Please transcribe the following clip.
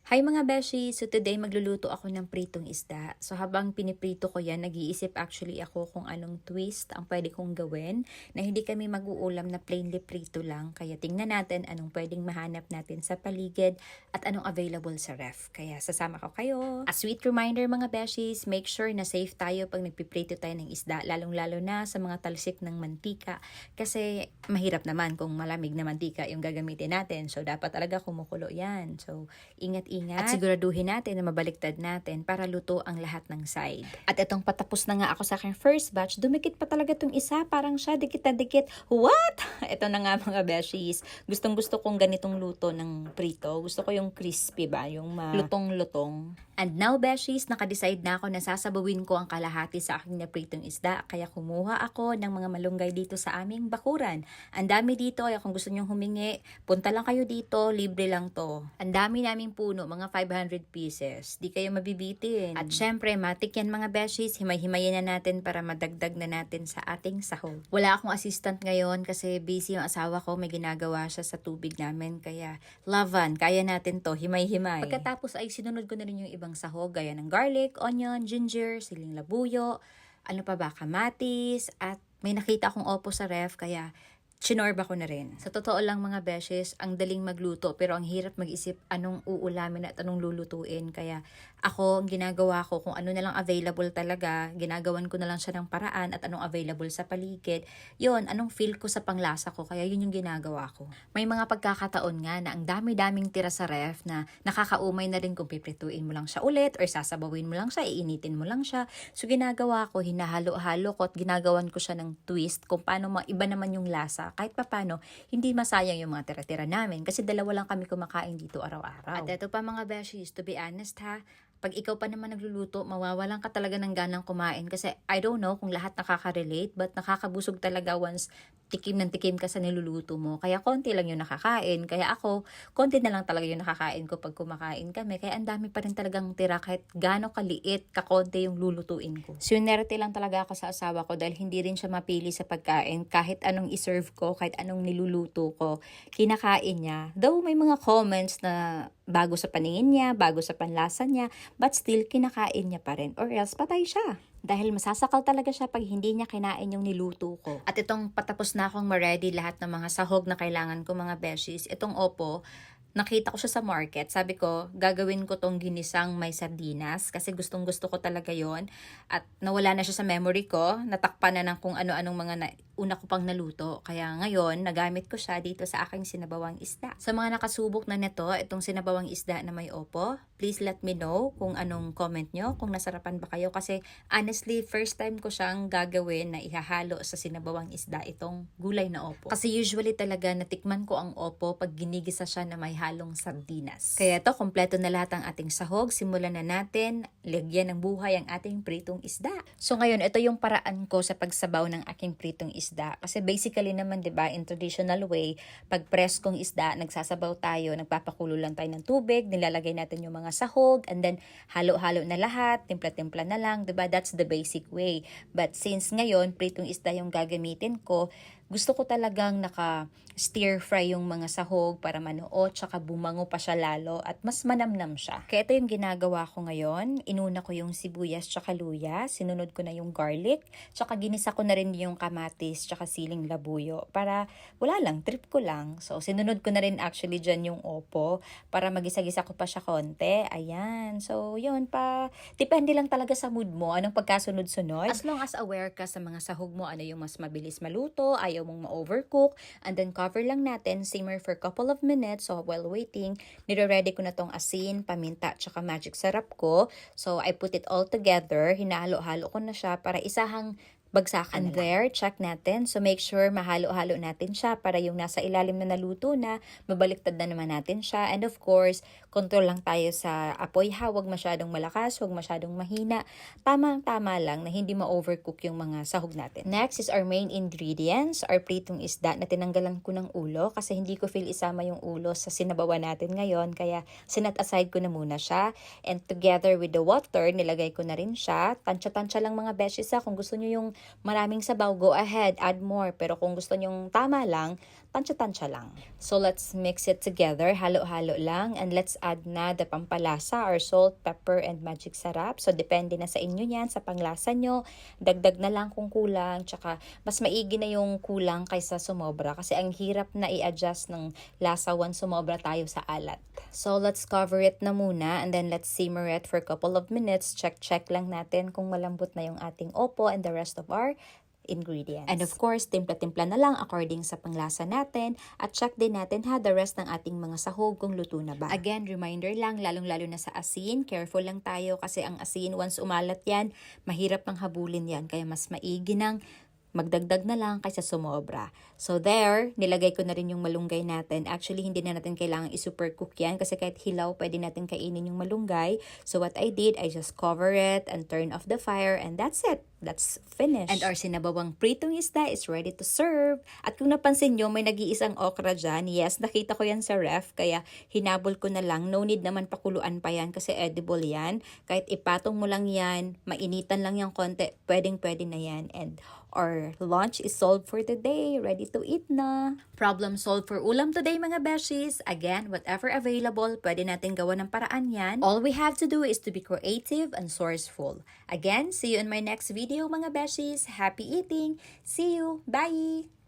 Hi mga beshi! So today magluluto ako ng pritong isda. So habang piniprito ko yan, nag-iisip actually ako kung anong twist ang pwede kong gawin na hindi kami mag-uulam na plainly prito lang. Kaya tingnan natin anong pwedeng mahanap natin sa paligid at anong available sa ref. Kaya sasama ko kayo. A sweet reminder mga beshis, make sure na safe tayo pag nagpiprito tayo ng isda, lalong-lalo na sa mga talsik ng mantika. Kasi mahirap naman kung malamig na mantika yung gagamitin natin. So dapat talaga kumukulo yan. So ingat-ingat. At siguraduhin natin na mabaliktad natin para luto ang lahat ng side. At itong patapos na nga ako sa aking first batch, dumikit pa talaga itong isa. Parang siya, dikit na dikit. What? Ito na nga mga beshies. Gustong gusto kong ganitong luto ng prito. Gusto ko yung crispy ba? Yung lutong-lutong. And now beshies, nakadecide na ako na sasabawin ko ang kalahati sa aking napritong isda. Kaya kumuha ako ng mga malunggay dito sa aming bakuran. Ang dami dito, kaya kung gusto nyong humingi, punta lang kayo dito, libre lang to. Ang dami naming puno, mga 500 pieces. Di kayo mabibitin. At syempre, matik yan mga beshies, himay-himayin na natin para madagdag na natin sa ating sahog. Wala akong assistant ngayon kasi busy yung asawa ko, may ginagawa siya sa tubig namin. Kaya, lavan, kaya natin to, himay-himay. Pagkatapos ay sinunod ko na rin yung ibang sahog, gaya ng garlic, onion, ginger, siling labuyo, ano pa ba, kamatis, at may nakita akong opo sa ref, kaya chinorba ko na rin. Sa totoo lang mga beshes, ang daling magluto pero ang hirap mag-isip anong uulamin at anong lulutuin. Kaya ako, ang ginagawa ko kung ano na lang available talaga, ginagawan ko na lang siya ng paraan at anong available sa paligid. Yun, anong feel ko sa panglasa ko, kaya yun yung ginagawa ko. May mga pagkakataon nga na ang dami-daming tira sa ref na nakakaumay na rin kung piprituin mo lang siya ulit or sasabawin mo lang siya, iinitin mo lang siya. So ginagawa ko, hinahalo-halo ko at ginagawan ko siya ng twist kung paano maiba naman yung lasa. Kahit papano, hindi masayang yung mga tira-tira namin kasi dalawa lang kami kumakain dito araw-araw. At ito pa mga beshies, to be honest ha, pag ikaw pa naman nagluluto, mawawalan ka talaga ng ganang kumain kasi I don't know kung lahat nakaka-relate but nakakabusog talaga once tikim ng tikim ka sa niluluto mo. Kaya konti lang yung nakakain. Kaya ako, konti na lang talaga yung nakakain ko pag kumakain kami. Kaya ang dami pa rin talagang tira kahit gaano kaliit, kakonti yung lulutuin ko. Swinerte lang talaga ako sa asawa ko dahil hindi rin siya mapili sa pagkain. Kahit anong iserve ko, kahit anong niluluto ko, kinakain niya. Though may mga comments na bago sa paningin niya, bago sa panlasa niya, but still kinakain niya pa rin or else patay siya. Dahil masasakal talaga siya pag hindi niya kinain yung niluto ko. At itong patapos na akong ma-ready lahat ng mga sahog na kailangan ko mga beshies, itong opo, nakita ko siya sa market. Sabi ko, gagawin ko tong ginisang may sardinas kasi gustong gusto ko talaga yon. At nawala na siya sa memory ko, natakpan na ng kung ano-anong mga una ko pang naluto. Kaya ngayon, nagamit ko siya dito sa aking sinabawang isda. Sa mga nakasubok na nito, itong sinabawang isda na may opo, please let me know kung anong comment nyo, kung nasarapan ba kayo. Kasi honestly, first time ko siyang gagawin na ihahalo sa sinabawang isda itong gulay na opo. Kasi usually talaga natikman ko ang opo pag ginigisa siya na may halong sardinas. Kaya ito, kompleto na lahat ang ating sahog. Simulan na natin, lagyan ng buhay ang ating pritong isda. So ngayon, ito yung paraan ko sa pagsabaw ng aking pritong isda. Kasi basically naman, 'di ba, in traditional way, pag preskong isda, nagsasabaw tayo, nagpapakulo lang tayo ng tubig, nilalagay natin yung mga sahog, and then halo-halo na lahat, timpla-timpla na lang, 'di ba? That's the basic way. But since ngayon, pritong isda yung gagamitin ko, gusto ko talagang naka-stir fry yung mga sahog para manuot, tsaka bumango pa siya lalo at mas manamnam siya. Kaya ito yung ginagawa ko ngayon. Inuna ko yung sibuyas tsaka luya, sinunod ko na yung garlic, tsaka ginisa ko na rin yung kamatis tsaka siling labuyo para wala lang, trip ko lang. So sinunod ko na rin actually dyan yung opo para magisa-gisa ko pa siya konti. Ayan. So yun pa, depende lang talaga sa mood mo, anong pagkasunod-sunod. As long as aware ka sa mga sahog mo, ano yung mas mabilis maluto, ayaw mong ma-overcook, and then cover lang natin, simmer for a couple of minutes. So while waiting, nire-ready ko na tong asin, paminta, tsaka magic sarap ko. So I put it all together, hinahalo-halo ko na siya para isahang bagsakan. And there, check natin. So make sure mahalo-halo natin siya para yung nasa ilalim na naluto na, mabaliktad na naman natin siya. And of course, control lang tayo sa apoy ha. Huwag masyadong malakas, huwag masyadong mahina. Tama-tama lang na hindi ma-overcook yung mga sahog natin. Next is our main ingredients, our pritong isda na tinanggalan ko ng ulo kasi hindi ko feel isama yung ulo sa sinabawan natin ngayon. Kaya sinat aside ko na muna siya. And together with the water, nilagay ko na rin siya. Tansya-tansya lang mga beshes ha. Kung gusto nyo yung maraming sabaw, go ahead, add more. Pero kung gusto nyong tama lang, tansya-tansya lang. So let's mix it together, halo-halo lang, and let's add na the pampalasa or salt, pepper, and magic sarap. So depende na sa inyo yan, sa panglasa nyo. Dagdag na lang kung kulang, tsaka mas maigi na yung kulang kaysa sumobra kasi ang hirap na i-adjust ng lasa once sumobra tayo sa alat. So let's cover it na muna and then let's simmer it for a couple of minutes. Check lang natin kung malambot na yung ating opo and the rest of our ingredients. And of course, timpla-timpla na lang according sa panglasa natin at check din natin the rest ng ating mga sahog kung luto na ba. Again, reminder lang, lalong-lalo na sa asin, careful lang tayo kasi ang asin, once umalat yan, mahirap pang habulin yan. Kaya mas maigi ng magdagdag na lang kaysa sumobra. So there, nilagay ko na rin yung malunggay natin. Actually, hindi na natin kailangan i-super cook yan kasi kahit hilaw, pwede natin kainin yung malunggay. So what I did, I just cover it and turn off the fire and that's it. That's finished. And our sinabawang pritong isda is ready to serve. At kung napansin nyo, may nag-iisang okra dyan. Yes, nakita ko yan sa ref, kaya hinabol ko na lang. No need naman pakuluan pa yan kasi edible yan. Kahit ipatong mo lang yan, mainitan lang yung konti, pwedeng-pwede na yan. And our lunch is solved for today. Ready to eat na. Problem solved for ulam today mga beshies. Again, whatever available, pwede natin gawa ng paraan yan. All we have to do is to be creative and sourceful. Again, see you in my next video mga beshies. Happy eating. See you. Bye!